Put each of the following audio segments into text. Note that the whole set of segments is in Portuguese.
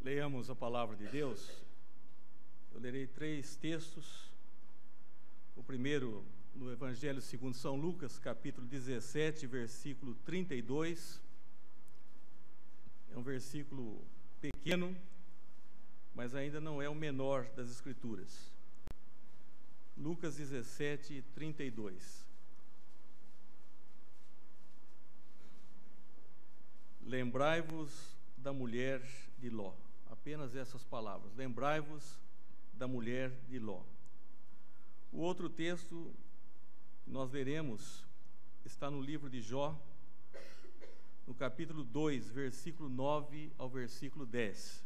Leiamos a palavra de Deus. Eu lerei 3 textos. O primeiro, no Evangelho segundo São Lucas, capítulo 17, versículo 32. É um versículo pequeno, mas ainda não é o menor das Escrituras. Lucas 17, 32. Lembrai-vos da mulher de Ló. Apenas essas palavras. Lembrai-vos da mulher de Ló. O outro texto que nós leremos está no livro de Jó, no capítulo 2, versículo 9 ao versículo 10.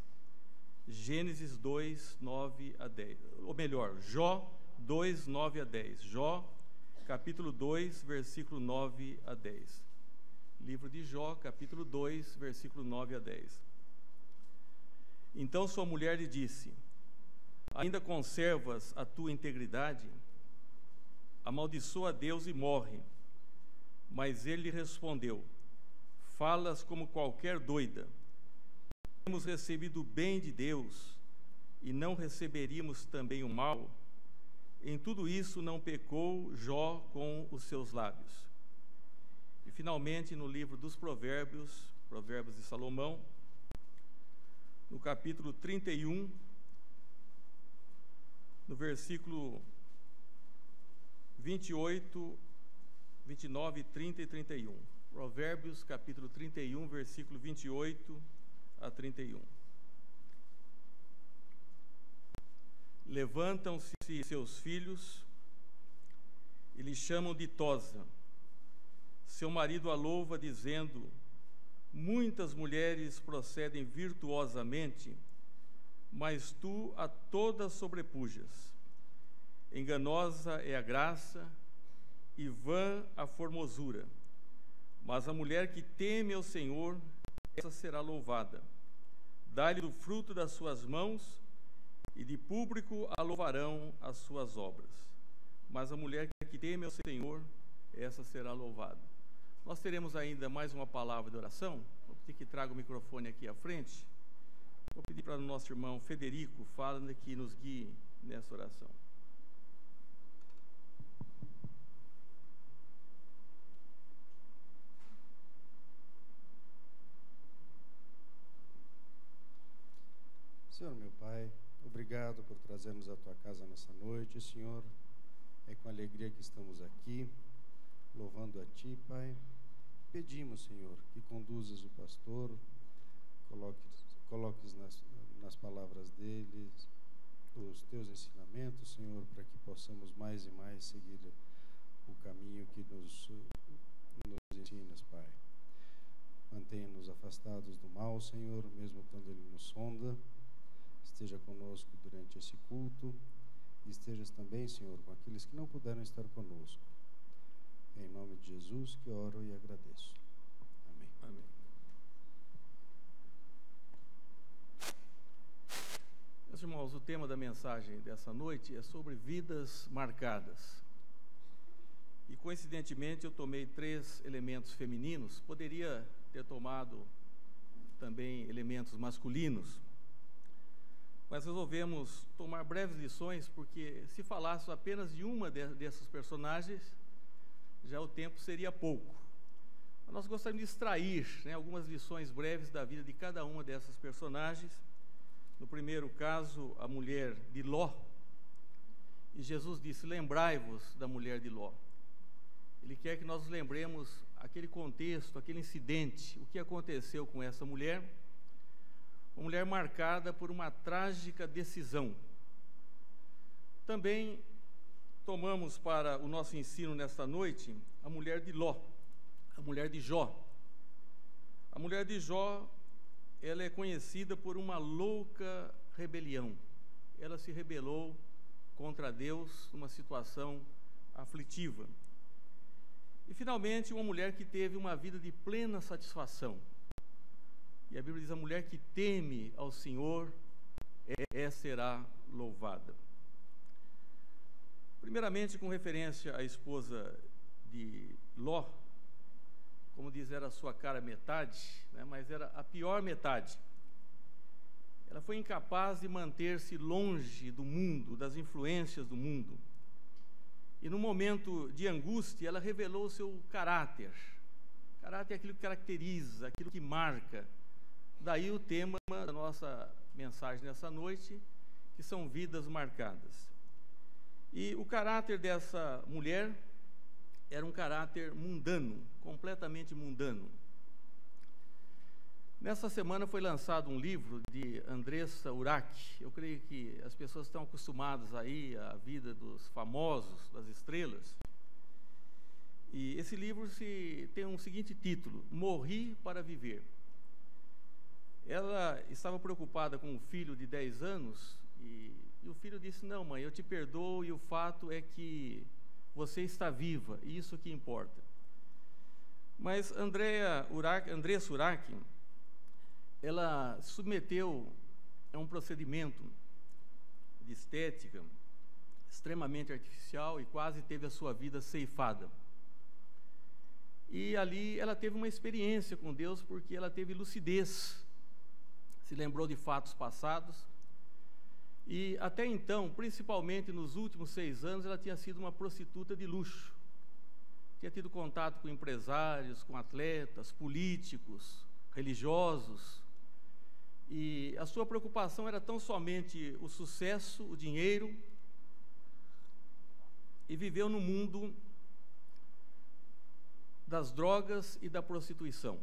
Gênesis 2, 9 a 10. Ou melhor, Jó 2, 9 a 10. Jó, capítulo 2, versículo 9 a 10. Livro de Jó, capítulo 2, versículo 9 a 10. Então sua mulher lhe disse: ainda conservas a tua integridade? Amaldiçoa a Deus e morre. Mas ele lhe respondeu: falas como qualquer doida. Temos recebido o bem de Deus e não receberíamos também o mal? Em tudo isso não pecou Jó com os seus lábios. E finalmente no livro dos Provérbios, Provérbios de Salomão, no capítulo 31, no versículo 28, 29, 30 e 31. Provérbios, capítulo 31, versículo 28 a 31. Levantam-se seus filhos e lhe chamam ditosa. Seu marido a louva, dizendo: muitas mulheres procedem virtuosamente, mas tu a todas sobrepujas. Enganosa é a graça e vã a formosura, mas a mulher que teme ao Senhor, essa será louvada. Dá-lhe do fruto das suas mãos, e de público a louvarão as suas obras. Mas a mulher que teme ao Senhor, essa será louvada. Nós teremos ainda mais uma palavra de oração. Vou pedir que traga o microfone aqui à frente. Vou pedir para o nosso irmão Federico, falando que nos guie nessa oração. Senhor, meu Pai, obrigado por trazermos a Tua casa nessa noite, Senhor. É com alegria que estamos aqui, louvando a Ti, Pai. Pedimos, Senhor, que conduzas o pastor, coloques nas palavras deles os Teus ensinamentos, Senhor, para que possamos mais e mais seguir o caminho que nos ensinas, Pai. Mantenha-nos afastados do mal, Senhor, mesmo quando Ele nos sonda. Esteja conosco durante esse culto e estejas também, Senhor, com aqueles que não puderam estar conosco. Em nome de Jesus que oro e agradeço. Amém. Amém. Meus irmãos, o tema da mensagem dessa noite é sobre vidas marcadas. E coincidentemente eu tomei 3 elementos femininos, poderia ter tomado também elementos masculinos, mas resolvemos tomar breves lições, porque se falasse apenas de uma dessas personagens, já o tempo seria pouco. Mas nós gostaríamos de extrair, algumas lições breves da vida de cada uma dessas personagens. No primeiro caso, a mulher de Ló. E Jesus disse: lembrai-vos da mulher de Ló. Ele quer que nós lembremos aquele contexto, aquele incidente, o que aconteceu com essa mulher. Uma mulher marcada por uma trágica decisão. Também tomamos para o nosso ensino nesta noite a mulher de Ló, a mulher de Jó. A mulher de Jó, ela é conhecida por uma louca rebelião. Ela se rebelou contra Deus numa situação aflitiva. E finalmente uma mulher que teve uma vida de plena satisfação. E a Bíblia diz: a mulher que teme ao Senhor, essa será louvada. Primeiramente, com referência à esposa de Ló, como diz, era a sua cara metade, mas era a pior metade. ela foi incapaz de manter-se longe do mundo, das influências do mundo. E no momento de angústia, ela revelou o seu caráter. Caráter é aquilo que caracteriza, aquilo que marca. Daí o tema da nossa mensagem nessa noite, que são vidas marcadas. E o caráter dessa mulher era um caráter mundano, completamente mundano. Nessa semana foi lançado um livro de Andressa Urach. Eu creio que as pessoas estão acostumadas aí à vida dos famosos, das estrelas. E esse livro tem um seguinte título: Morri para Viver. Ela estava preocupada com um filho de 10 anos e o filho disse: não, mãe, eu te perdoo e o fato é que você está viva, e isso que importa. Mas Andressa Urach, ela se submeteu a um procedimento de estética extremamente artificial e quase teve a sua vida ceifada. E ali ela teve uma experiência com Deus, porque ela teve lucidez, se lembrou de fatos passados. E até então, principalmente nos últimos 6 anos, ela tinha sido uma prostituta de luxo. Tinha tido contato com empresários, com atletas, políticos, religiosos. E a sua preocupação era tão somente o sucesso, o dinheiro, e viveu no mundo das drogas e da prostituição.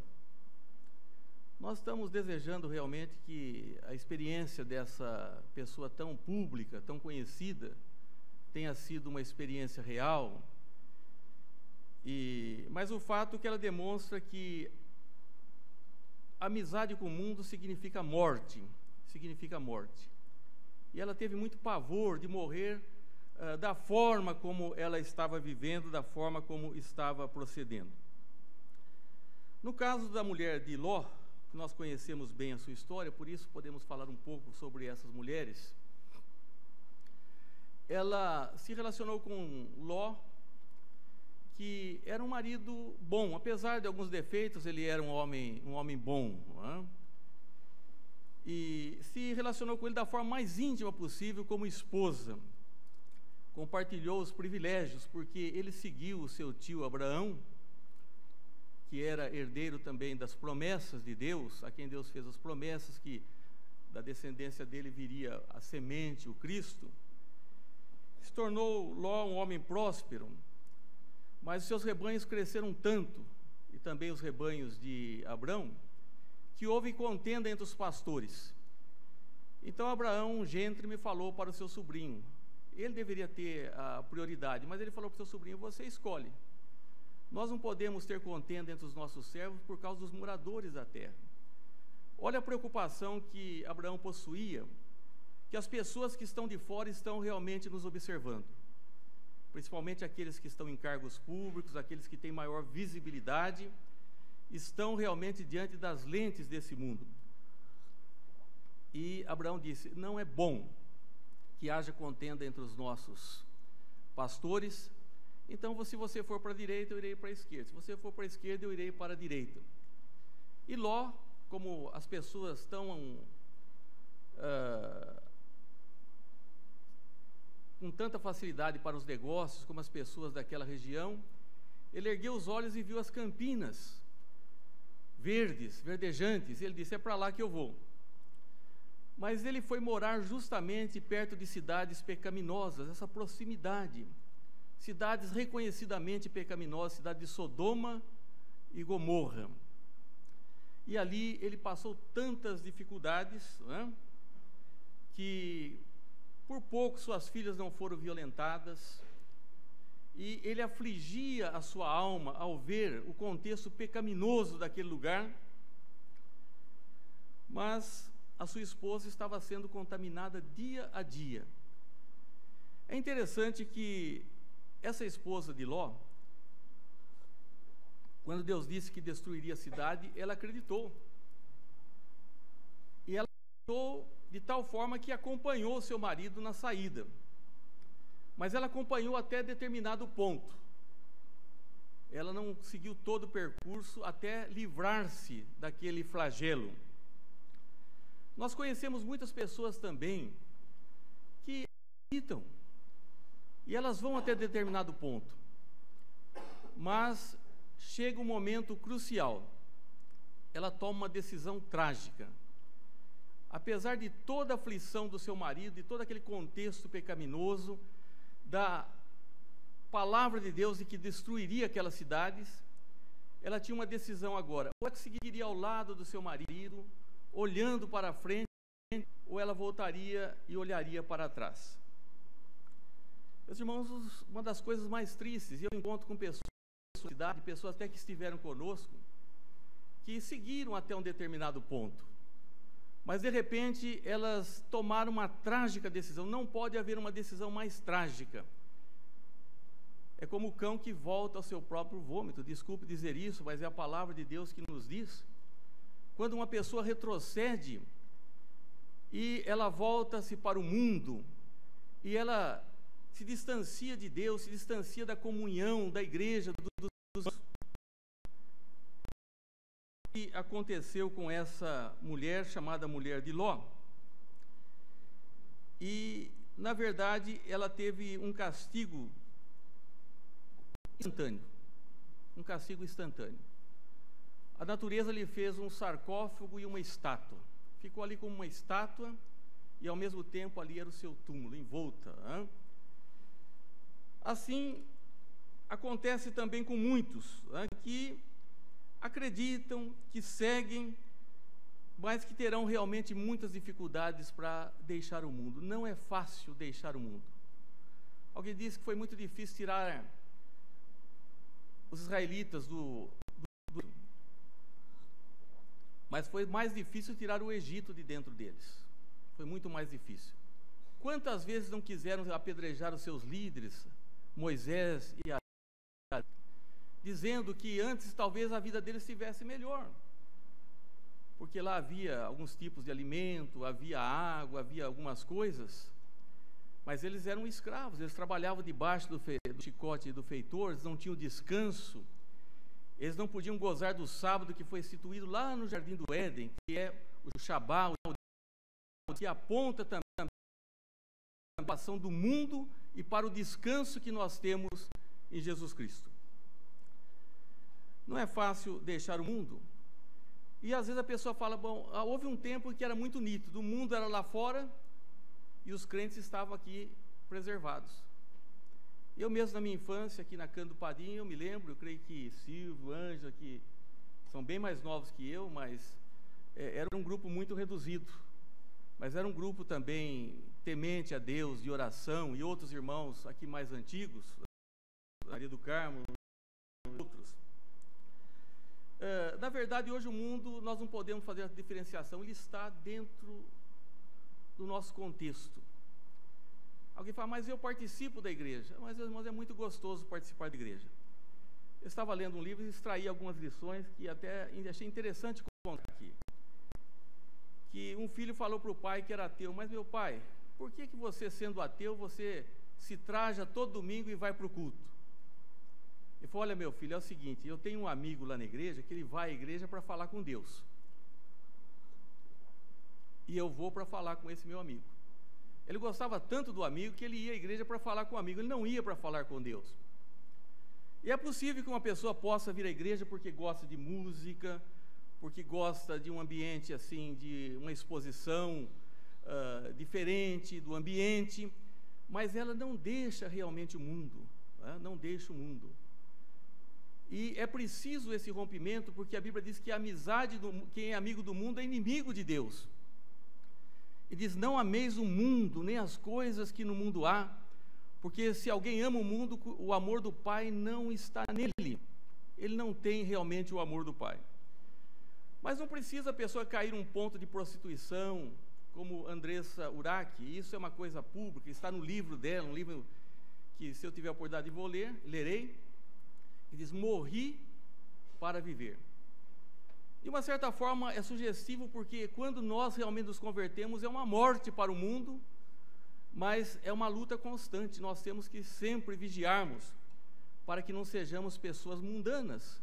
Nós estamos desejando realmente que a experiência dessa pessoa tão pública, tão conhecida, tenha sido uma experiência real, mas o fato é que ela demonstra que amizade com o mundo significa morte, E ela teve muito pavor de morrer da forma como ela estava vivendo, da forma como estava procedendo. No caso da mulher de Ló, nós conhecemos bem a sua história, por isso podemos falar um pouco sobre essas mulheres. Ela se relacionou com Ló, que era um marido bom, apesar de alguns defeitos, ele era um homem bom, não é? E se relacionou com ele da forma mais íntima possível, como esposa. Compartilhou os privilégios, porque ele seguiu o seu tio Abraão, que era herdeiro também das promessas de Deus, a quem Deus fez as promessas, que da descendência dele viria a semente, o Cristo. Se tornou Ló um homem próspero, mas os seus rebanhos cresceram tanto, e também os rebanhos de Abrão, que houve contenda entre os pastores. Então Abraão, um gentre, me falou para o seu sobrinho, ele deveria ter a prioridade, mas ele falou para o seu sobrinho: você escolhe. Nós não podemos ter contenda entre os nossos servos por causa dos moradores da terra. Olha a preocupação que Abraão possuía, que as pessoas que estão de fora estão realmente nos observando, principalmente aqueles que estão em cargos públicos, aqueles que têm maior visibilidade, estão realmente diante das lentes desse mundo. E Abraão disse: não é bom que haja contenda entre os nossos pastores, então se você for para a direita, eu irei para a esquerda, se você for para a esquerda, eu irei para a direita. E Ló, como as pessoas estão com tanta facilidade para os negócios, como as pessoas daquela região, ele ergueu os olhos e viu as campinas verdes, verdejantes, e ele disse: é para lá que eu vou. Mas ele foi morar justamente perto de cidades pecaminosas, essa proximidade, cidades reconhecidamente pecaminosas, cidade de Sodoma e Gomorra. E ali ele passou tantas dificuldades, né, que por pouco suas filhas não foram violentadas, e ele afligia a sua alma ao ver o contexto pecaminoso daquele lugar, mas a sua esposa estava sendo contaminada dia a dia. É interessante que essa esposa de Ló, quando Deus disse que destruiria a cidade, ela acreditou. E ela acreditou de tal forma que acompanhou seu marido na saída. Mas ela acompanhou até determinado ponto. Ela não seguiu todo o percurso até livrar-se daquele flagelo. Nós conhecemos muitas pessoas também que acreditam, e elas vão até determinado ponto, mas chega um momento crucial, ela toma uma decisão trágica. Apesar de toda a aflição do seu marido, de todo aquele contexto pecaminoso, da palavra de Deus e que destruiria aquelas cidades, ela tinha uma decisão agora: ou ela seguiria ao lado do seu marido, olhando para frente, ou ela voltaria e olharia para trás. Meus irmãos, uma das coisas mais tristes, e eu encontro com pessoas da cidade, pessoas até que estiveram conosco, que seguiram até um determinado ponto, mas de repente elas tomaram uma trágica decisão. Não pode haver uma decisão mais trágica. É como o cão que volta ao seu próprio vômito. Desculpe dizer isso, mas é a palavra de Deus que nos diz. Quando uma pessoa retrocede e ela volta-se para o mundo, e ela se distancia de Deus, se distancia da comunhão, da igreja, dos... O que aconteceu com essa mulher, chamada mulher de Ló? E, na verdade, ela teve um castigo instantâneo. Um castigo instantâneo. A natureza lhe fez um sarcófago e uma estátua. Ficou ali como uma estátua, e ao mesmo tempo ali era o seu túmulo, envolta. Hein? Assim, acontece também com muitos, hein, que acreditam, que seguem, mas que terão realmente muitas dificuldades para deixar o mundo. Não é fácil deixar o mundo. Alguém disse que foi muito difícil tirar os israelitas mas foi mais difícil tirar o Egito de dentro deles. Foi muito mais difícil. Quantas vezes não quiseram apedrejar os seus líderes, Moisés e Arão, dizendo que antes talvez a vida deles estivesse melhor, porque lá havia alguns tipos de alimento, havia água, havia algumas coisas, mas eles eram escravos, eles trabalhavam debaixo do chicote do feitor, eles não tinham descanso, eles não podiam gozar do sábado que foi instituído lá no Jardim do Éden, que é o Shabá, que aponta também a salvação do mundo e para o descanso que nós temos em Jesus Cristo. Não é fácil deixar o mundo. E às vezes a pessoa fala, bom, houve um tempo que era muito nítido, o mundo era lá fora e os crentes estavam aqui preservados. Eu mesmo, na minha infância, aqui na Cândido do Padim, eu me lembro, eu creio que Silvio, Ângela, que são bem mais novos que eu, mas era um grupo muito reduzido. Mas era um grupo também temente a Deus, de oração, e outros irmãos aqui mais antigos, Maria do Carmo, outros. Na verdade, hoje o mundo, nós não podemos fazer a diferenciação, ele está dentro do nosso contexto. Alguém fala, mas eu participo da igreja. Mas, irmãos, é muito gostoso participar da igreja. Eu estava lendo um livro e extraí algumas lições que até achei interessante contar aqui. Que um filho falou para o pai que era ateu, mas meu pai, por que você, sendo ateu, você se traja todo domingo e vai para o culto? Ele falou, olha meu filho, é o seguinte, eu tenho um amigo lá na igreja que ele vai à igreja para falar com Deus. E eu vou para falar com esse meu amigo. Ele gostava tanto do amigo que ele ia à igreja para falar com o amigo, ele não ia para falar com Deus. E é possível que uma pessoa possa vir à igreja porque gosta de música, porque gosta de um ambiente assim, de uma exposição diferente do ambiente, mas ela não deixa realmente o mundo, não deixa o mundo. E é preciso esse rompimento, porque a Bíblia diz que a amizade, quem é amigo do mundo é inimigo de Deus. E diz, não ameis o mundo, nem as coisas que no mundo há, porque se alguém ama o mundo, o amor do Pai não está nele. Ele não tem realmente o amor do Pai. Mas não precisa a pessoa cair num ponto de prostituição, como Andressa Urach, isso é uma coisa pública, está no livro dela, um livro que, se eu tiver a oportunidade de vou ler, lerei, que diz, morri para viver. De uma certa forma é sugestivo, porque quando nós realmente nos convertemos, é uma morte para o mundo, mas é uma luta constante, nós temos que sempre vigiarmos, para que não sejamos pessoas mundanas.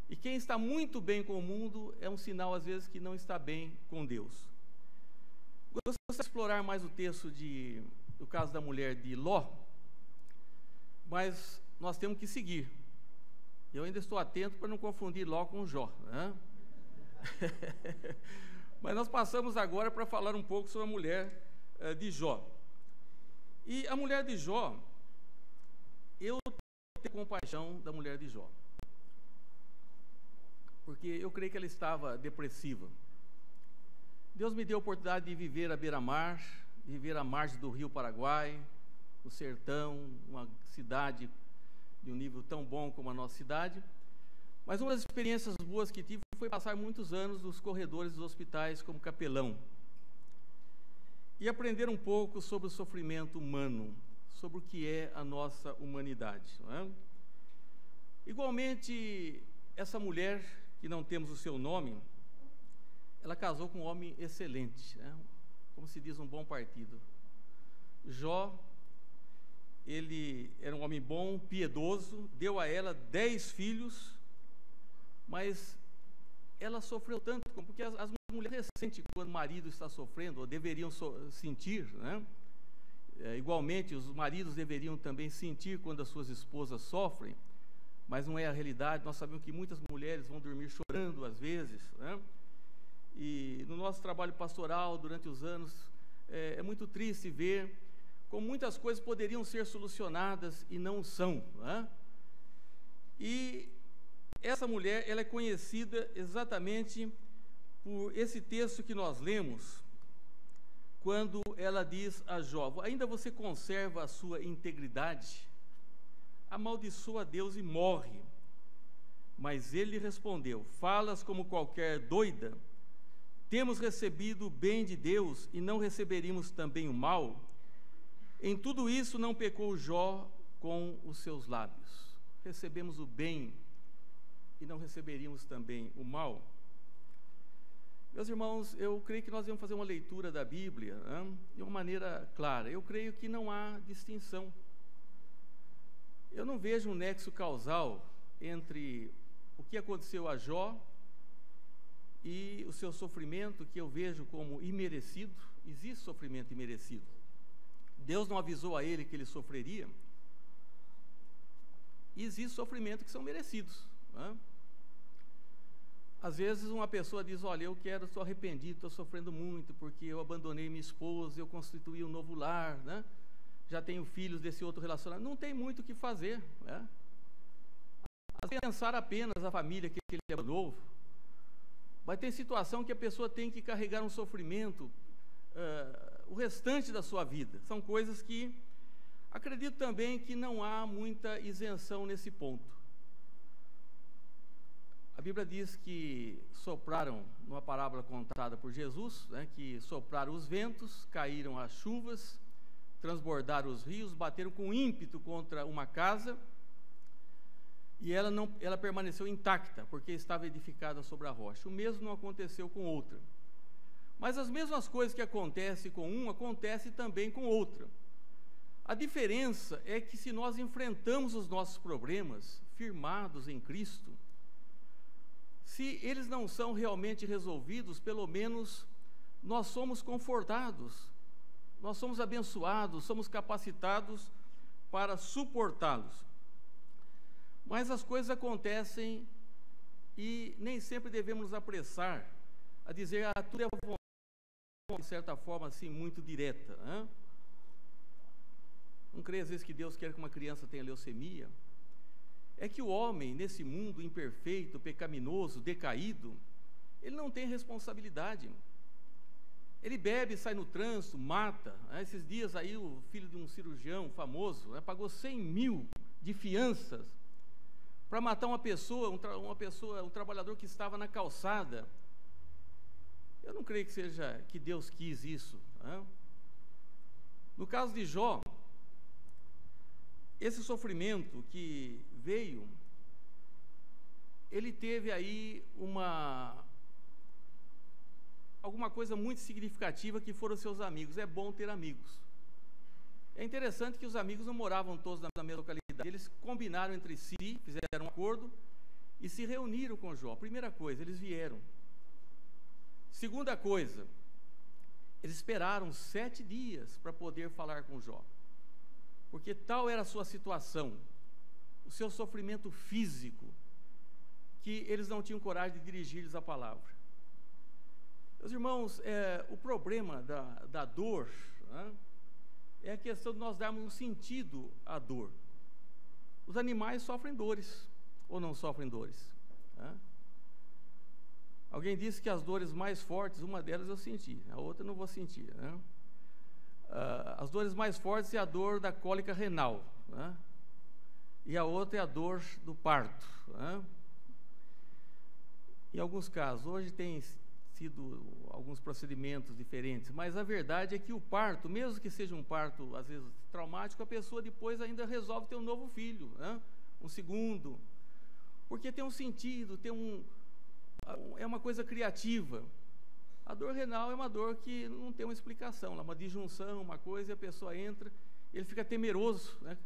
E quem está muito bem com o mundo, é um sinal às vezes que não está bem com Deus. Gostaria de explorar mais o texto do caso da mulher de Ló, mas nós temos que seguir. Eu ainda estou atento para não confundir Ló com Jó, né? Mas nós passamos agora para falar um pouco sobre a mulher de Jó. E a mulher de Jó, eu tenho compaixão da mulher de Jó, porque eu creio que ela estava depressiva. Deus me deu a oportunidade de viver à beira-mar, de viver à margem do rio Paraguai, no sertão, uma cidade de um nível tão bom como a nossa cidade. Mas uma das experiências boas que tive foi passar muitos anos nos corredores dos hospitais como capelão e aprender um pouco sobre o sofrimento humano, sobre o que é a nossa humanidade, não é? Igualmente, essa mulher, que não temos o seu nome, ela casou com um homem excelente, né? Como se diz, um bom partido. Jó, ele era um homem bom, piedoso, deu a ela 10 filhos, mas ela sofreu tanto, porque as mulheres sentem quando o marido está sofrendo, ou deveriam sentir, né? Igualmente, os maridos deveriam também sentir quando as suas esposas sofrem, mas não é a realidade. Nós sabemos que muitas mulheres vão dormir chorando às vezes, né? E no nosso trabalho pastoral, durante os anos, é muito triste ver como muitas coisas poderiam ser solucionadas e não são, né? E essa mulher, ela é conhecida exatamente por esse texto que nós lemos, quando ela diz a Jó: ainda você conserva a sua integridade? Amaldiçoa a Deus e morre. Mas ele lhe respondeu: falas como qualquer doida? Temos recebido o bem de Deus e não receberíamos também o mal? Em tudo isso não pecou Jó com os seus lábios. Recebemos o bem e não receberíamos também o mal? Meus irmãos, eu creio que nós vamos fazer uma leitura da Bíblia, né, de uma maneira clara. Eu creio que não há distinção. Eu não vejo um nexo causal entre o que aconteceu a Jó e o seu sofrimento, que eu vejo como imerecido. Existe sofrimento imerecido. Deus não avisou a ele que ele sofreria. E existe sofrimento que são merecidos, né? Às vezes uma pessoa diz: olha, estou arrependido, estou sofrendo muito, porque eu abandonei minha esposa, eu constituí um novo lar, né? Já tenho filhos desse outro relacionamento. Não tem muito o que fazer, né? Às vezes, pensar apenas a família que ele abandonou. Vai ter situação que a pessoa tem que carregar um sofrimento o restante da sua vida. São coisas que acredito também que não há muita isenção nesse ponto. A Bíblia diz que sopraram, numa parábola contada por Jesus, né, que sopraram os ventos, caíram as chuvas, transbordaram os rios, bateram com ímpeto contra uma casa, e ela permaneceu intacta, porque estava edificada sobre a rocha. O mesmo não aconteceu com outra. Mas as mesmas coisas que acontecem com uma, acontecem também com outra. A diferença é que, se nós enfrentamos os nossos problemas firmados em Cristo, se eles não são realmente resolvidos, pelo menos nós somos confortados, nós somos abençoados, somos capacitados para suportá-los. Mas as coisas acontecem e nem sempre devemos nos apressar a dizer: tudo é vontade, de certa forma assim, muito direta, né? Não creio às vezes que Deus quer que uma criança tenha leucemia. É que o homem, nesse mundo imperfeito, pecaminoso, decaído, ele não tem responsabilidade. Ele bebe, sai no trânsito, mata. Esses dias aí o filho de um cirurgião famoso, né, pagou 100 mil de fianças para matar uma pessoa, um trabalhador que estava na calçada. Eu não creio que seja que Deus quis isso, né? No caso de Jó, esse sofrimento que veio, ele teve aí alguma coisa muito significativa, que foram seus amigos. É bom ter amigos. É interessante que os amigos não moravam todos na mesma localidade. Eles combinaram entre si, fizeram um acordo e se reuniram com Jó. Primeira coisa, eles vieram. Segunda coisa, Eles esperaram 7 dias para poder falar com Jó, porque tal era a sua situação, o seu sofrimento físico, que eles não tinham coragem de dirigir-lhes a palavra. Meus irmãos, o problema da dor, né, é a questão de nós darmos um sentido à dor. Os animais sofrem dores, ou não sofrem dores? Né? Alguém disse que as dores mais fortes, uma delas eu senti, a outra eu não vou sentir. Né? As dores mais fortes é a dor da cólica renal, né? E a outra é a dor do parto. Né? Em alguns casos, hoje tem sido alguns procedimentos diferentes, mas a verdade é que o parto, mesmo que seja um parto às vezes traumático, a pessoa depois ainda resolve ter um novo filho, né? Um segundo, porque tem um sentido, é uma coisa criativa. A dor renal é uma dor que não tem uma explicação, é uma disjunção, uma coisa, e a pessoa entra, ele fica temeroso, né?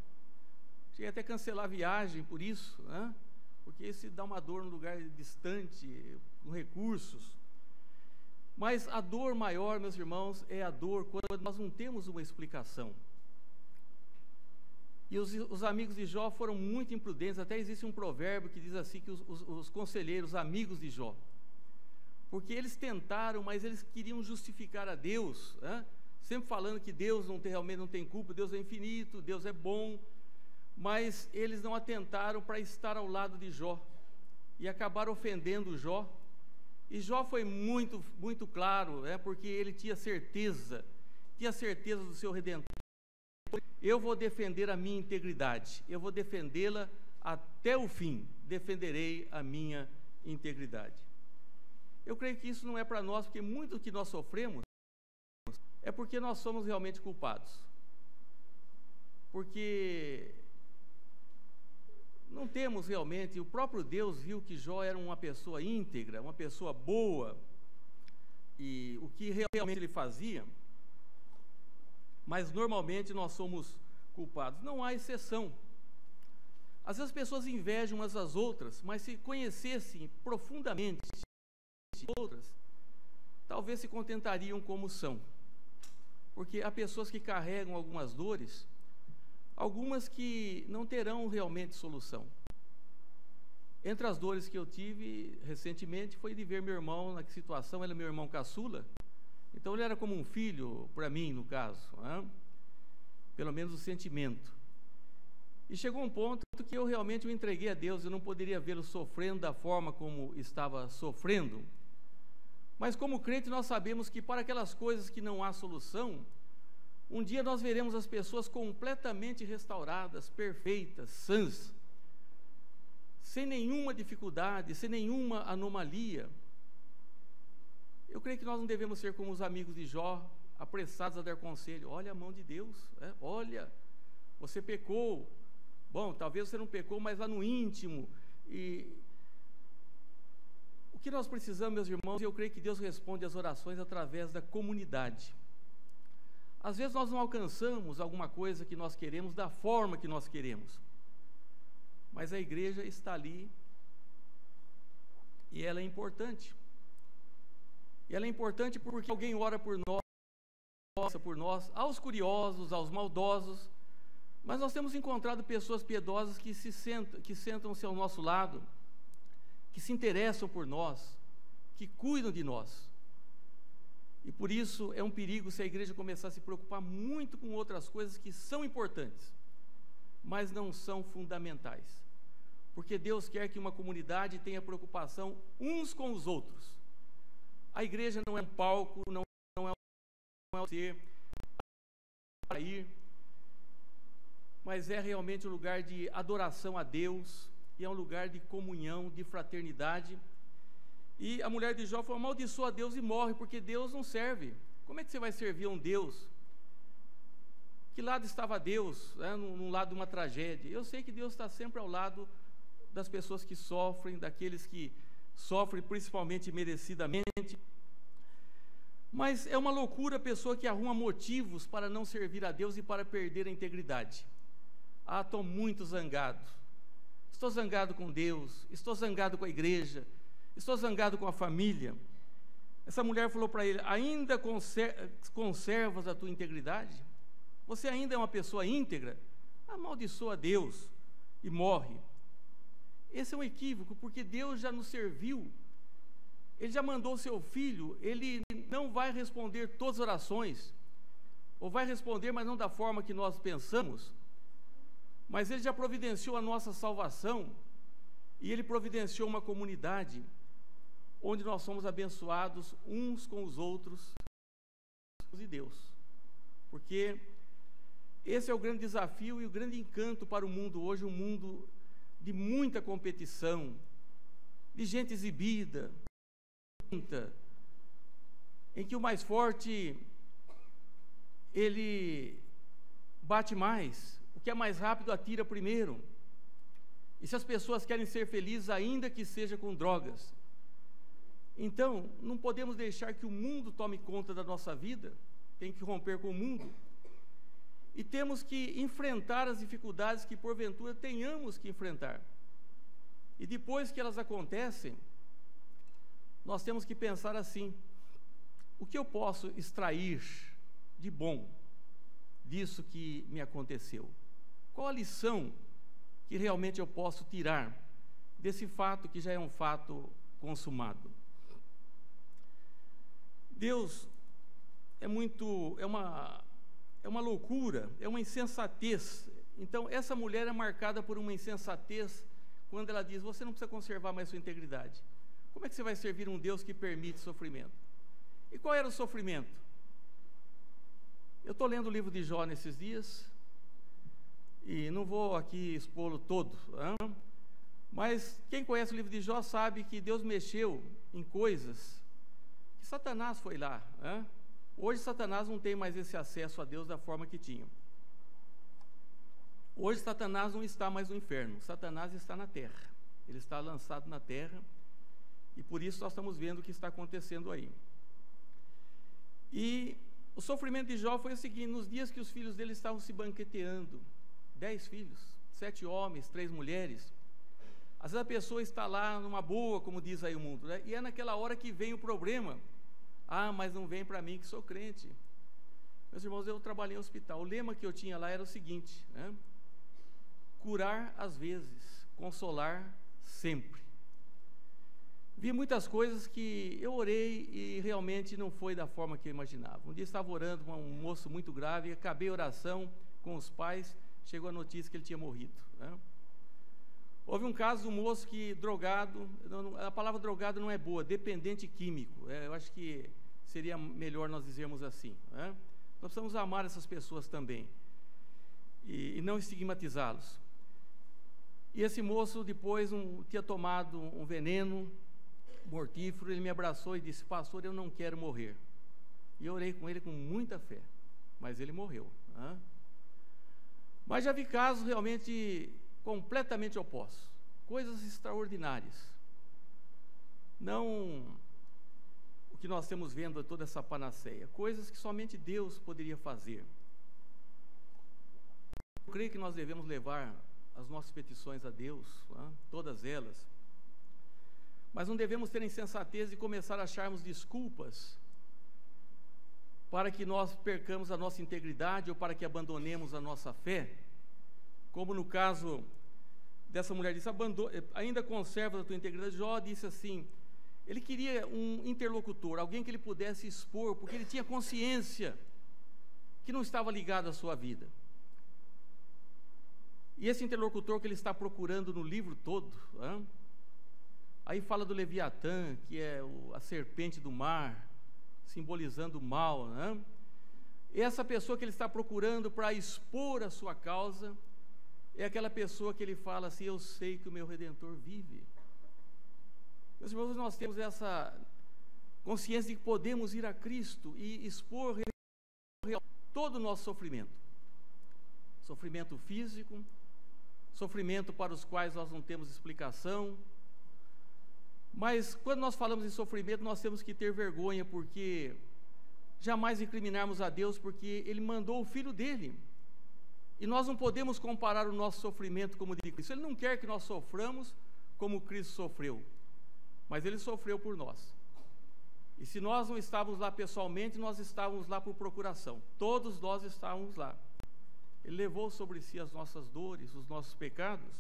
Chega até a cancelar a viagem por isso, né? Porque se dá uma dor num lugar distante, com recursos. Mas a dor maior, meus irmãos, é a dor quando nós não temos uma explicação. E os amigos de Jó foram muito imprudentes. Até existe um provérbio que diz assim, que os conselheiros, amigos de Jó, porque eles tentaram, mas eles queriam justificar a Deus, né? Sempre falando que Deus realmente não tem culpa, Deus é infinito, Deus é bom, mas eles não atentaram para estar ao lado de Jó, e acabaram ofendendo Jó. E Jó foi muito, muito claro, né? Porque ele tinha certeza do seu Redentor. Eu vou defender a minha integridade, eu vou defendê-la até o fim, defenderei a minha integridade. Eu creio que isso não é para nós, porque muito do que nós sofremos é porque nós somos realmente culpados. Porque não temos realmente, o próprio Deus viu que Jó era uma pessoa íntegra, uma pessoa boa, e o que realmente ele fazia, mas normalmente nós somos culpados. Não há exceção. Às vezes as pessoas invejam umas às outras, mas se conhecessem profundamente outras, talvez se contentariam como são. Porque há pessoas que carregam algumas dores, algumas que não terão realmente solução. Entre as dores que eu tive recentemente foi de ver meu irmão na situação. Ele é meu irmão caçula, então ele era como um filho para mim, no caso, né? Pelo menos o sentimento. E chegou um ponto que eu realmente me entreguei a Deus. Eu não poderia vê-lo sofrendo da forma como estava sofrendo, mas como crente nós sabemos que para aquelas coisas que não há solução, um dia nós veremos as pessoas completamente restauradas, perfeitas, sãs, sem nenhuma dificuldade, sem nenhuma anomalia. Eu creio que nós não devemos ser como os amigos de Jó, apressados a dar conselho. Olha a mão de Deus, olha, você pecou. Bom, talvez você não pecou, mas lá no íntimo. E o que nós precisamos, meus irmãos, e eu creio que Deus responde às orações através da comunidade. Às vezes nós não alcançamos alguma coisa que nós queremos da forma que nós queremos, mas a igreja está ali e ela é importante. E ela é importante porque alguém ora por nós, aos curiosos, aos maldosos, mas nós temos encontrado pessoas piedosas que sentam-se ao nosso lado, que se interessam por nós, que cuidam de nós. E por isso é um perigo se a igreja começar a se preocupar muito com outras coisas que são importantes, mas não são fundamentais. Porque Deus quer que uma comunidade tenha preocupação uns com os outros. A igreja não é um palco, não é um ser para ir, mas é realmente um lugar de adoração a Deus, e é um lugar de comunhão, de fraternidade. E a mulher de Jó falou: amaldiçoa a Deus e morre, porque Deus não serve. Como é que você vai servir a um Deus? Que lado estava Deus, né, num lado de uma tragédia? Eu sei que Deus está sempre ao lado das pessoas que sofrem, daqueles que sofrem principalmente merecidamente. Mas é uma loucura a pessoa que arruma motivos para não servir a Deus e para perder a integridade. Ah, estou muito zangado. Estou zangado com Deus, estou zangado com a igreja, estou zangado com a família. Essa mulher falou para ele: ainda conservas a tua integridade? Você ainda é uma pessoa íntegra? Amaldiçoa Deus e morre. Esse é um equívoco, porque Deus já nos serviu. Ele já mandou o seu filho. Ele não vai responder todas as orações, ou vai responder, mas não da forma que nós pensamos. Mas ele já providenciou a nossa salvação, e ele providenciou uma comunidade onde nós somos abençoados uns com os outros e Deus. Porque esse é o grande desafio e o grande encanto para o mundo hoje, um mundo de muita competição, de gente exibida, em que o mais forte, ele bate mais, o que é mais rápido atira primeiro. E se as pessoas querem ser felizes, ainda que seja com drogas, então não podemos deixar que o mundo tome conta da nossa vida, tem que romper com o mundo. E temos que enfrentar as dificuldades que porventura tenhamos que enfrentar. E depois que elas acontecem, nós temos que pensar assim: o que eu posso extrair de bom disso que me aconteceu? Qual a lição que realmente eu posso tirar desse fato que já é um fato consumado? Deus é uma loucura, é uma insensatez. Então, essa mulher é marcada por uma insensatez quando ela diz: você não precisa conservar mais sua integridade. Como é que você vai servir um Deus que permite sofrimento? E qual era o sofrimento? Eu estou lendo o livro de Jó nesses dias, e não vou aqui expô-lo todo, mas quem conhece o livro de Jó sabe que Deus mexeu em coisas que Satanás foi lá. Hoje Satanás não tem mais esse acesso a Deus da forma que tinha. Hoje Satanás não está mais no inferno, Satanás está na terra. Ele está lançado na terra, e por isso nós estamos vendo o que está acontecendo aí. E o sofrimento de Jó foi o seguinte: nos dias que os filhos dele estavam se banqueteando, 10 filhos, 7 homens, 3 mulheres, às vezes a pessoa está lá numa boa, como diz aí o mundo, né? E é naquela hora que vem o problema. Mas não vem para mim que sou crente. Meus irmãos, eu trabalhei em hospital. O lema que eu tinha lá era o seguinte, curar às vezes, consolar sempre. Vi muitas coisas que eu orei e realmente não foi da forma que eu imaginava. Um dia estava orando com um moço muito grave, acabei a oração com os pais, chegou a notícia que ele tinha morrido. Houve um caso de um moço que, drogado, a palavra drogado não é boa, dependente químico, eu acho que seria melhor nós dizermos assim. Nós precisamos amar essas pessoas também, e não estigmatizá-los. E esse moço depois tinha tomado um veneno mortífero, ele me abraçou e disse: pastor, eu não quero morrer. E eu orei com ele com muita fé, mas ele morreu. Mas já vi casos realmente completamente opostos, coisas extraordinárias. Não o que nós estamos vendo, toda essa panaceia, coisas que somente Deus poderia fazer. Eu creio que nós devemos levar as nossas petições a Deus, todas elas, mas não devemos ter a insensatez de começar a acharmos desculpas para que nós percamos a nossa integridade ou para que abandonemos a nossa fé, como no caso dessa mulher, disse: ainda conserva a tua integridade. Jó disse assim, ele queria um interlocutor, alguém que ele pudesse expor, porque ele tinha consciência que não estava ligado à sua vida. E esse interlocutor que ele está procurando no livro todo, aí fala do Leviatã, que é a serpente do mar, simbolizando o mal. E essa pessoa que ele está procurando para expor a sua causa é aquela pessoa que ele fala assim: eu sei que o meu Redentor vive. Meus irmãos, nós temos essa consciência de que podemos ir a Cristo e expor todo o nosso sofrimento. Sofrimento físico, sofrimento para os quais nós não temos explicação. Mas quando nós falamos em sofrimento, nós temos que ter vergonha, porque jamais incriminarmos a Deus, porque Ele mandou o Filho dEle. E nós não podemos comparar o nosso sofrimento como o de Cristo. Ele não quer que nós soframos como Cristo sofreu, mas Ele sofreu por nós. E se nós não estávamos lá pessoalmente, nós estávamos lá por procuração. Todos nós estávamos lá. Ele levou sobre si as nossas dores, os nossos pecados.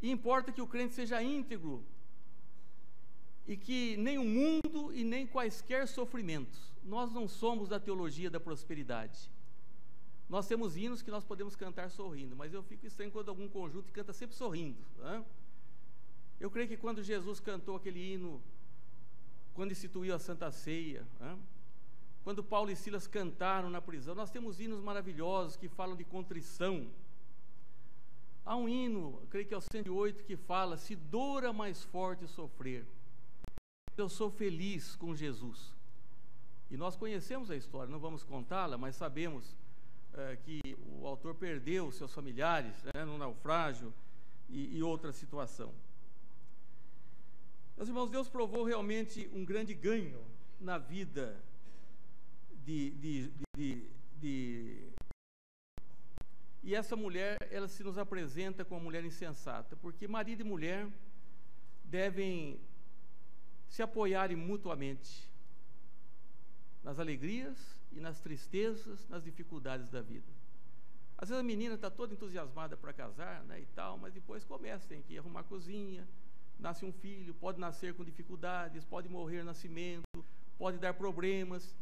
E importa que o crente seja íntegro e que nem o mundo e nem quaisquer sofrimentos. Nós não somos da teologia da prosperidade. Nós temos hinos que nós podemos cantar sorrindo, mas eu fico estranho quando algum conjunto canta sempre sorrindo. Né? Eu creio que quando Jesus cantou aquele hino, quando instituiu a Santa Ceia, né? Quando Paulo e Silas cantaram na prisão, nós temos hinos maravilhosos que falam de contrição. Há um hino, creio que é o 108, que fala: se dora mais forte sofrer, eu sou feliz com Jesus. E nós conhecemos a história, não vamos contá-la, mas sabemos que o autor perdeu seus familiares, né, no naufrágio e outra situação. Meus irmãos, Deus provou realmente um grande ganho na vida E essa mulher, ela se nos apresenta como uma mulher insensata, porque marido e mulher devem se apoiarem mutuamente nas alegrias e nas tristezas, nas dificuldades da vida. Às vezes a menina está toda entusiasmada para casar, né, e tal, mas depois começa, tem que arrumar a cozinha, nasce um filho, pode nascer com dificuldades, pode morrer no nascimento, pode dar problemas,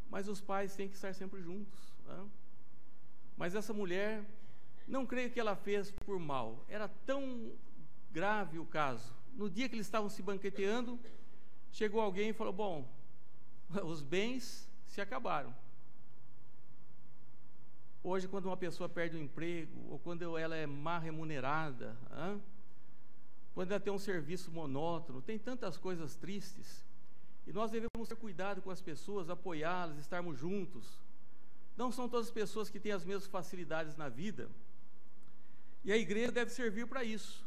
mas os pais têm que estar sempre juntos, né? Mas essa mulher, não creio que ela fez por mal, era tão grave o caso. No dia que eles estavam se banqueteando, chegou alguém e falou: bom, os bens se acabaram. Hoje, quando uma pessoa perde um emprego, ou quando ela é mal remunerada, quando ela tem um serviço monótono, tem tantas coisas tristes, e nós devemos ter cuidado com as pessoas, apoiá-las, estarmos juntos. Não são todas as pessoas que têm as mesmas facilidades na vida, e a igreja deve servir para isso.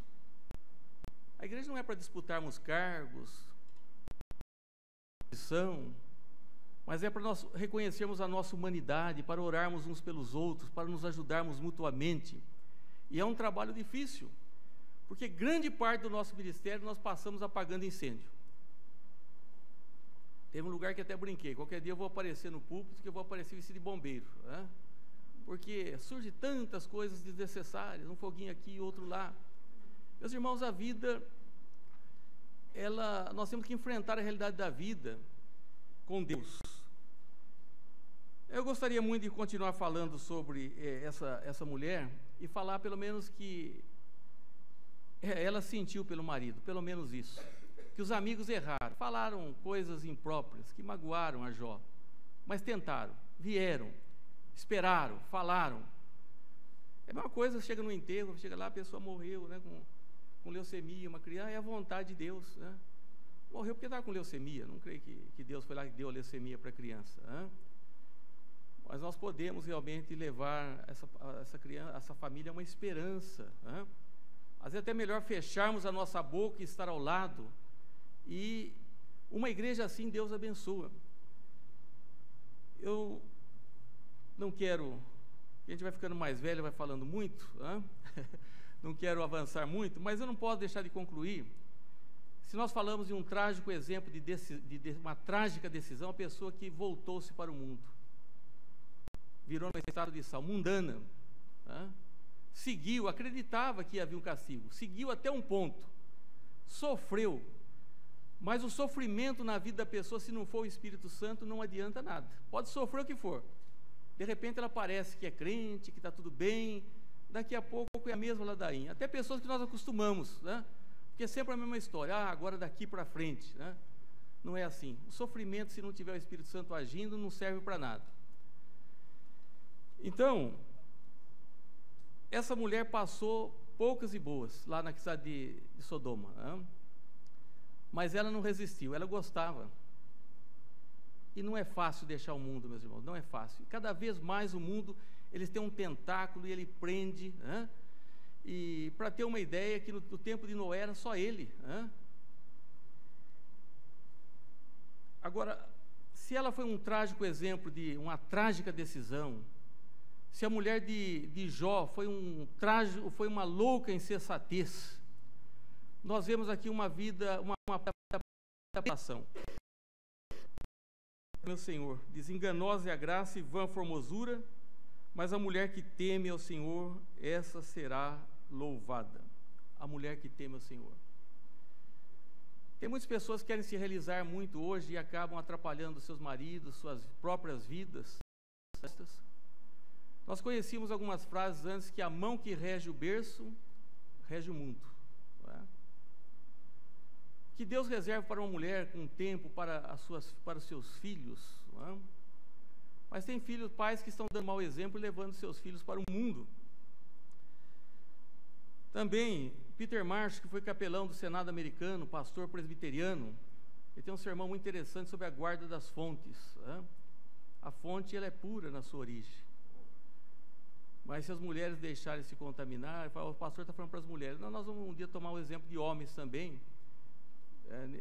A igreja não é para disputarmos cargos, posição, mas é para nós reconhecermos a nossa humanidade, para orarmos uns pelos outros, para nos ajudarmos mutuamente. E é um trabalho difícil, porque grande parte do nosso ministério nós passamos apagando incêndio. Teve um lugar que até brinquei: qualquer dia eu vou aparecer no púlpito, que eu vou aparecer vestido de bombeiro, né? Porque surge tantas coisas desnecessárias, um foguinho aqui e outro lá. Meus irmãos, a vida, nós temos que enfrentar a realidade da vida com Deus. Eu gostaria muito de continuar falando sobre essa mulher e falar pelo menos que ela sentiu pelo marido, pelo menos isso. Que os amigos erraram, falaram coisas impróprias, que magoaram a Jó, mas tentaram, vieram, esperaram, falaram. É a mesma coisa, chega no enterro, chega lá, a pessoa morreu, né, com leucemia, uma criança, é a vontade de Deus, né? Morreu porque estava com leucemia, não creio que Deus foi lá que deu a leucemia para a criança, né? Mas nós podemos realmente levar essa criança, essa família a uma esperança, né? Às vezes até melhor fecharmos a nossa boca e estar ao lado. E uma igreja assim Deus abençoa. Eu não quero, a gente vai ficando mais velho, vai falando muito, né? Não quero avançar muito, mas eu não posso deixar de concluir. Se nós falamos de um trágico exemplo de uma trágica decisão, a pessoa que voltou-se para o mundo, virou no estado de sal, mundana, né? Seguiu, acreditava que havia um castigo, seguiu até um ponto, sofreu. Mas o sofrimento na vida da pessoa, se não for o Espírito Santo, não adianta nada. Pode sofrer o que for. De repente ela parece que é crente, que está tudo bem, daqui a pouco é a mesma ladainha. Até pessoas que nós acostumamos, né? Porque é sempre a mesma história. Agora daqui para frente, né? Não é assim. O sofrimento, se não tiver o Espírito Santo agindo, não serve para nada. Então, essa mulher passou poucas e boas lá na cidade de Sodoma, né? Mas ela não resistiu, ela gostava. E não é fácil deixar o mundo, meus irmãos, não é fácil. Cada vez mais o mundo, eles têm um tentáculo e ele prende, né? E para ter uma ideia, que no tempo de Noé era só ele, né? Agora, se ela foi um trágico exemplo de uma trágica decisão, se a mulher de Jó foi uma louca insensatez, nós vemos aqui uma vida, uma adaptação. meu Senhor, diz: enganosa é a graça e vã a formosura, mas a mulher que teme ao Senhor, essa será louvada. A mulher que teme ao Senhor. Tem muitas pessoas que querem se realizar muito hoje e acabam atrapalhando seus maridos, suas próprias vidas. Nós conhecíamos algumas frases antes, que a mão que rege o berço, rege o mundo. Não é? Que Deus reserva para uma mulher com tempo para os seus filhos. Não é? Mas tem pais que estão dando mau exemplo e levando seus filhos para o mundo. Também, Peter Marsh, que foi capelão do Senado americano, pastor presbiteriano, ele tem um sermão muito interessante sobre a guarda das fontes. Né? A fonte, ela é pura na sua origem. Mas se as mulheres deixarem se contaminar, o pastor está falando para as mulheres. Não, nós vamos um dia tomar um exemplo de homens também,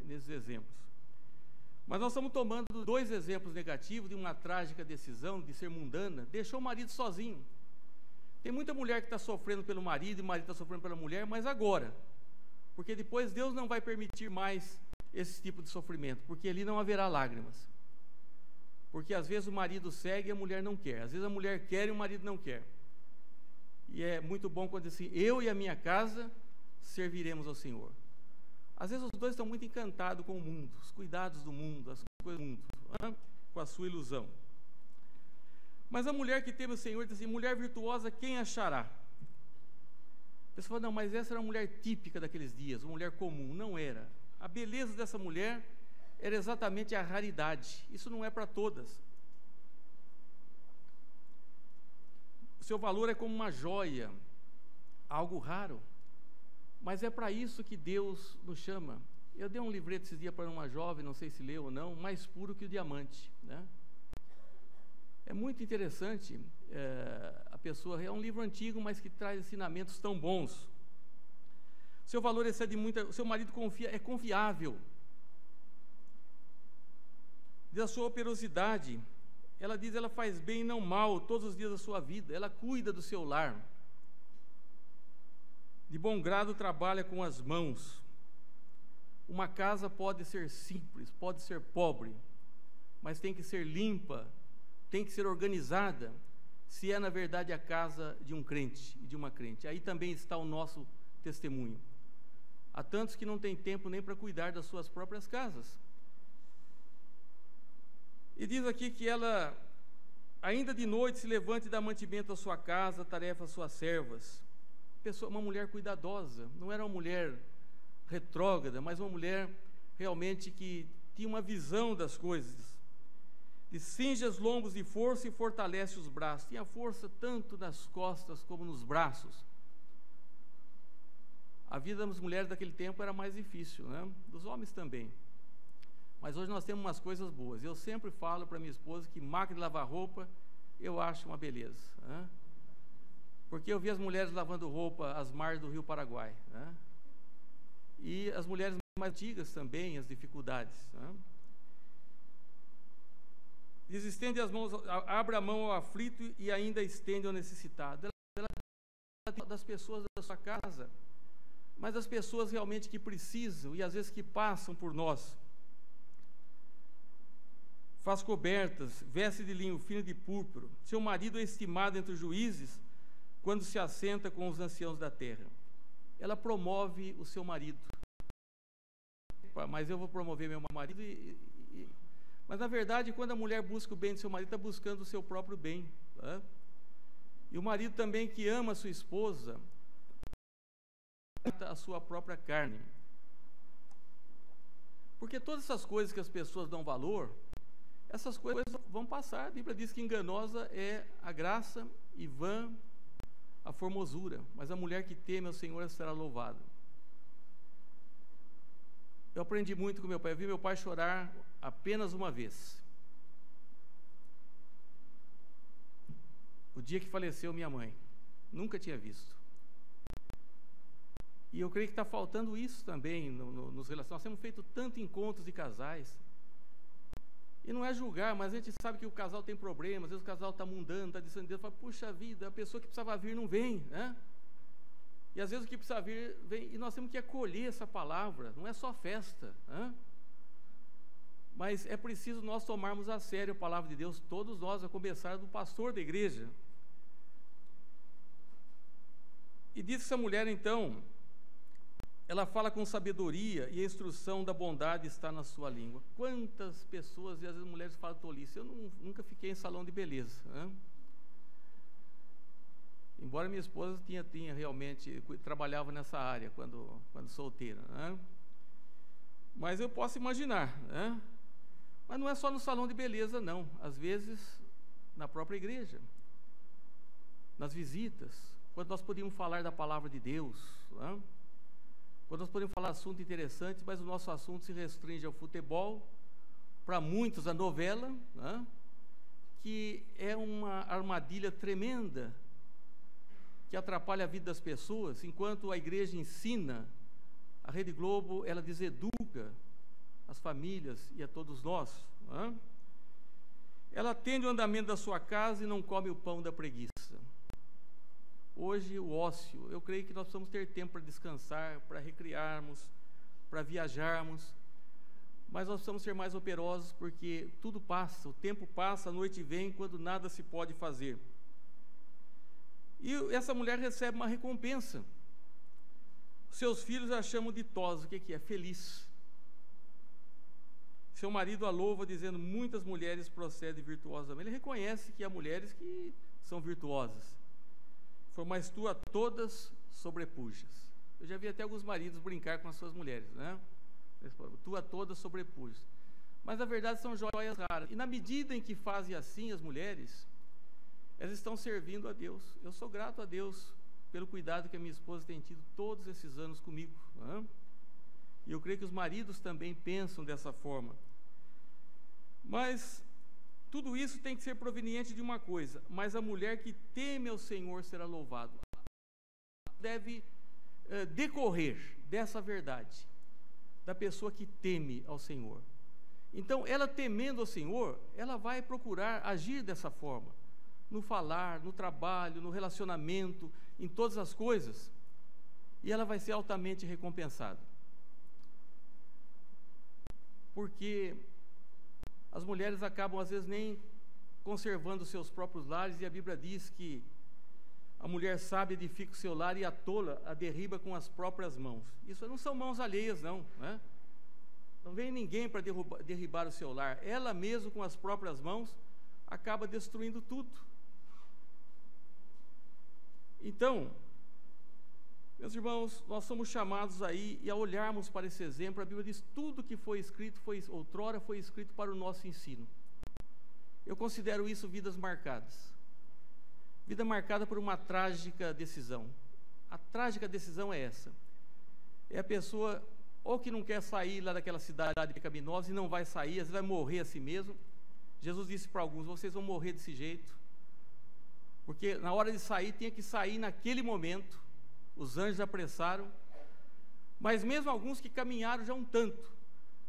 nesses exemplos. Mas nós estamos tomando 2 exemplos negativos de uma trágica decisão de ser mundana, deixou o marido sozinho. Tem muita mulher que está sofrendo pelo marido e o marido está sofrendo pela mulher, mas agora, porque depois Deus não vai permitir mais esse tipo de sofrimento, porque ali não haverá lágrimas. Porque às vezes o marido segue e a mulher não quer, às vezes a mulher quer e o marido não quer. E é muito bom quando diz assim: eu e a minha casa serviremos ao Senhor. Às vezes os dois estão muito encantados com o mundo, os cuidados do mundo, as coisas do mundo, com a sua ilusão. Mas a mulher que teme o Senhor diz assim: mulher virtuosa, quem achará? A pessoa fala: não, mas essa era uma mulher típica daqueles dias, uma mulher comum. Não era. A beleza dessa mulher era exatamente a raridade. Isso não é para todas. O seu valor é como uma joia, algo raro. Mas é para isso que Deus nos chama. Eu dei um livreto esses dias para uma jovem, não sei se leu ou não, mais puro que o diamante, né? É muito interessante, a pessoa, é um livro antigo, mas que traz ensinamentos tão bons. Seu valor excede muito, seu marido é confiável. Da sua operosidade, ela diz, ela faz bem e não mal todos os dias da sua vida, ela cuida do seu lar. De bom grado trabalha com as mãos. Uma casa pode ser simples, pode ser pobre, mas tem que ser limpa, tem que ser organizada, se é na verdade a casa de um crente e de uma crente. Aí também está o nosso testemunho. Há tantos que não têm tempo nem para cuidar das suas próprias casas. E diz aqui que ela, ainda de noite, se levante e dá mantimento à sua casa, tarefa às suas servas. Uma mulher cuidadosa, não era uma mulher retrógrada, mas uma mulher realmente que tinha uma visão das coisas. E cinge os lombos de força e fortalece os braços. Tinha força tanto nas costas como nos braços. A vida das mulheres daquele tempo era mais difícil, né? Dos homens também. Mas hoje nós temos umas coisas boas. Eu sempre falo para minha esposa que máquina de lavar roupa eu acho uma beleza, né? Porque eu vi as mulheres lavando roupa às margens do Rio Paraguai, né? E as mulheres mais antigas também, as dificuldades, né? Diz, estende as mãos, abre a mão ao aflito e ainda estende ao necessitado. Ela das pessoas da sua casa, mas das pessoas realmente que precisam e às vezes que passam por nós. Faz cobertas, veste de linho fino de púrpura. Seu marido é estimado entre os juízes quando se assenta com os anciãos da terra. Ela promove o seu marido. Mas eu vou promover meu marido Mas, na verdade, quando a mulher busca o bem do seu marido, está buscando o seu próprio bem, tá? E o marido também que ama a sua esposa, a sua própria carne. Porque todas essas coisas que as pessoas dão valor, essas coisas vão passar. A Bíblia diz que enganosa é a graça e vã a formosura, mas a mulher que teme ao Senhor será louvada. Eu aprendi muito com meu pai. Eu vi meu pai chorar apenas uma vez. O dia que faleceu minha mãe. Nunca tinha visto. E eu creio que está faltando isso também nos relacionamentos. Nós temos feito tanto encontros de casais. E não é julgar, mas a gente sabe que o casal tem problemas. Às vezes o casal está mundano, está distante de Deus. Fala, puxa vida, a pessoa que precisava vir não vem, né? E às vezes o que precisa vir, vem, e nós temos que acolher essa palavra, não é só festa, né? mas é preciso nós tomarmos a sério a palavra de Deus, todos nós, a começar do pastor da igreja. E diz que essa mulher, então, ela fala com sabedoria e a instrução da bondade está na sua língua. Quantas pessoas, e às vezes mulheres falam tolice, eu nunca fiquei em salão de beleza, né? Embora minha esposa tinha realmente, trabalhava nessa área quando solteira, né? Mas eu posso imaginar, né? Mas não é só no salão de beleza, não. Às vezes, na própria igreja, nas visitas, quando nós podíamos falar da palavra de Deus, né? Quando nós podemos falar assunto interessante, mas o nosso assunto se restringe ao futebol, para muitos a novela, né? Que é uma armadilha tremenda, que atrapalha a vida das pessoas, enquanto a igreja ensina, a Rede Globo, ela deseduca as famílias e a todos nós, né? Ela atende o andamento da sua casa e não come o pão da preguiça. Hoje, o ócio, eu creio que nós precisamos ter tempo para descansar, para recriarmos, para viajarmos, mas nós precisamos ser mais operosos, porque tudo passa, o tempo passa, a noite vem, quando nada se pode fazer. E essa mulher recebe uma recompensa. Seus filhos a chamam de ditosa. O que é? Feliz. Seu marido a louva, dizendo: muitas mulheres procedem virtuosamente. Ele reconhece que há mulheres que são virtuosas. Mas tu a todas sobrepujas. Eu já vi até alguns maridos brincar com as suas mulheres, né? Tu a todas sobrepujas. Mas na verdade são joias raras. E na medida em que fazem assim as mulheres, elas estão servindo a Deus. Eu sou grato a Deus pelo cuidado que a minha esposa tem tido todos esses anos comigo, né? E eu creio que os maridos também pensam dessa forma. Mas tudo isso tem que ser proveniente de uma coisa: mas a mulher que teme ao Senhor será louvado. Deve decorrer dessa verdade, da pessoa que teme ao Senhor. Então, ela temendo ao Senhor, ela vai procurar agir dessa forma, no falar, no trabalho, no relacionamento, em todas as coisas, e ela vai ser altamente recompensada. Porque as mulheres acabam, às vezes, nem conservando seus próprios lares, e a Bíblia diz que a mulher sábia edifica o seu lar e a tola a derriba com as próprias mãos. Isso não são mãos alheias, não, né? Não vem ninguém para derribar o seu lar. Ela mesma, com as próprias mãos, acaba destruindo tudo. Então, meus irmãos, nós somos chamados aí e a olharmos para esse exemplo. A Bíblia diz: tudo que foi escrito, outrora foi escrito para o nosso ensino. Eu considero isso vidas marcadas. Vida marcada por uma trágica decisão. A trágica decisão é essa: é a pessoa ou que não quer sair lá daquela cidade pecaminosa e não vai sair, às vezes vai morrer a si mesmo. Jesus disse para alguns: vocês vão morrer desse jeito, porque na hora de sair, tinha que sair naquele momento. Os anjos apressaram, mas mesmo alguns que caminharam já um tanto,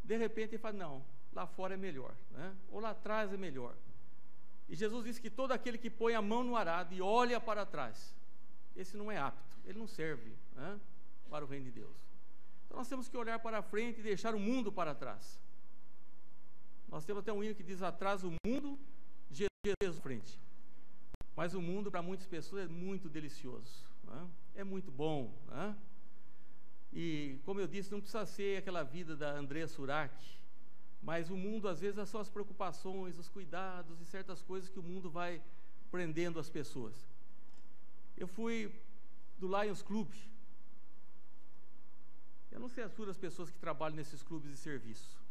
de repente ele fala: não, lá fora é melhor, né? Ou lá atrás é melhor. E Jesus disse que todo aquele que põe a mão no arado e olha para trás, esse não é apto, ele não serve, né, para o reino de Deus. Então nós temos que olhar para a frente e deixar o mundo para trás. Nós temos até um hino que diz: atrás o mundo, Jesus à frente. Mas o mundo, para muitas pessoas, é muito delicioso, né? É muito bom, né? E, como eu disse, não precisa ser aquela vida da Andrea Surak, mas o mundo, às vezes, são as preocupações, os cuidados e certas coisas que o mundo vai prendendo as pessoas. Eu fui do Lions Club. Eu não censuro as pessoas que trabalham nesses clubes de serviço,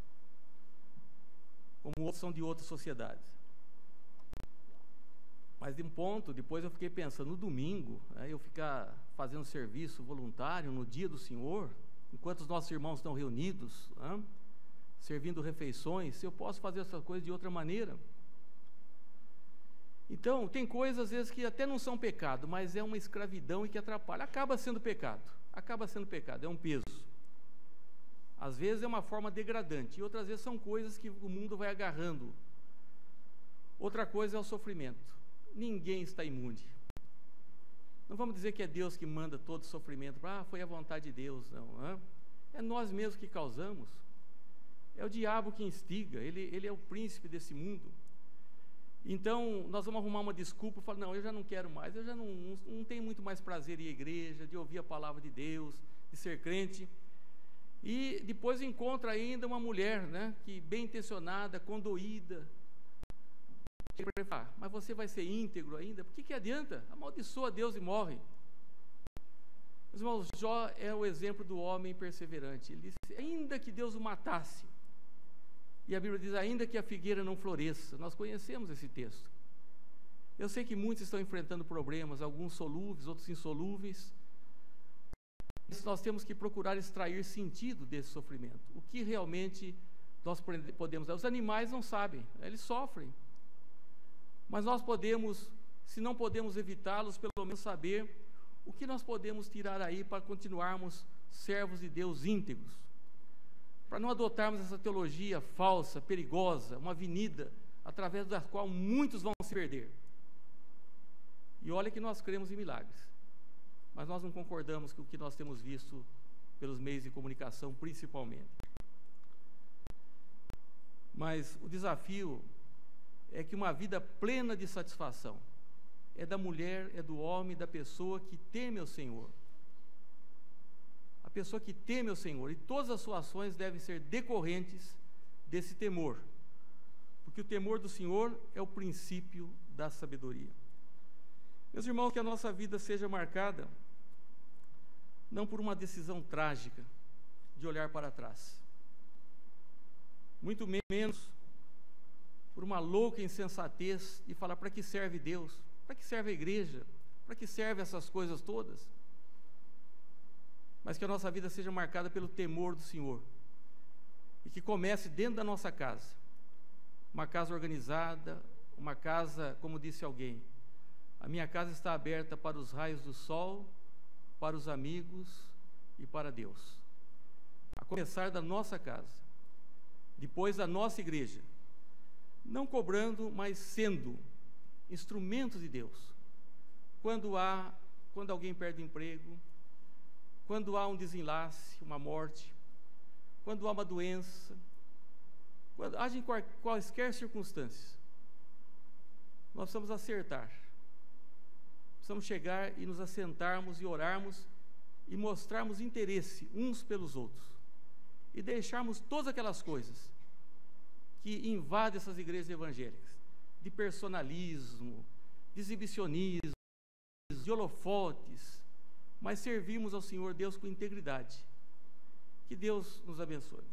como outros são de outras sociedades. Mas de um ponto, depois eu fiquei pensando, no domingo, eu ficar fazendo serviço voluntário no dia do Senhor, enquanto os nossos irmãos estão reunidos, servindo refeições, se eu posso fazer essa coisa de outra maneira. Então, tem coisas às vezes que até não são pecado, mas é uma escravidão e que atrapalha. Acaba sendo pecado, é um peso. Às vezes é uma forma degradante, e outras vezes são coisas que o mundo vai agarrando. Outra coisa é o sofrimento. Ninguém está imune. Não vamos dizer que é Deus que manda todo sofrimento, foi a vontade de Deus, não. É nós mesmos que causamos. É o diabo que instiga, ele é o príncipe desse mundo. Então, nós vamos arrumar uma desculpa e falar, não, eu já não quero mais, eu já não tenho muito mais prazer em ir à igreja, de ouvir a palavra de Deus, de ser crente. E depois encontra ainda uma mulher, né, que bem intencionada, condoída. Mas você vai ser íntegro ainda? Por que adianta? Amaldiçoa Deus e morre. Meus irmãos, Jó é o exemplo do homem perseverante. Ele disse, ainda que Deus o matasse. E a Bíblia diz, ainda que a figueira não floresça. Nós conhecemos esse texto. Eu sei que muitos estão enfrentando problemas, alguns solúveis, outros insolúveis. Mas nós temos que procurar extrair sentido desse sofrimento. O que realmente nós podemos dar? Os animais não sabem, eles sofrem. Mas nós podemos, se não podemos evitá-los, pelo menos saber o que nós podemos tirar aí para continuarmos servos de Deus íntegros. Para não adotarmos essa teologia falsa, perigosa, uma avenida através da qual muitos vão se perder. E olha que nós cremos em milagres, mas nós não concordamos com o que nós temos visto pelos meios de comunicação, principalmente. Mas o desafio é que uma vida plena de satisfação é da mulher, é do homem, da pessoa que teme ao Senhor. A pessoa que teme ao Senhor, e todas as suas ações devem ser decorrentes desse temor, porque o temor do Senhor é o princípio da sabedoria. Meus irmãos, que a nossa vida seja marcada não por uma decisão trágica de olhar para trás, muito menos por uma louca insensatez de falar, para que serve Deus? Para que serve a igreja? Para que serve essas coisas todas? Mas que a nossa vida seja marcada pelo temor do Senhor, e que comece dentro da nossa casa, uma casa organizada, uma casa, como disse alguém, a minha casa está aberta para os raios do sol, para os amigos e para Deus. A começar da nossa casa, depois da nossa igreja, não cobrando, mas sendo instrumentos de Deus. Quando alguém perde o emprego, quando há um desenlace, uma morte, quando há uma doença, quando agem quaisquer circunstâncias, nós precisamos acertar, precisamos chegar e nos assentarmos e orarmos e mostrarmos interesse uns pelos outros e deixarmos todas aquelas coisas que invadem essas igrejas evangélicas, de personalismo, de exibicionismo, de holofotes, mas servimos ao Senhor Deus com integridade. Que Deus nos abençoe.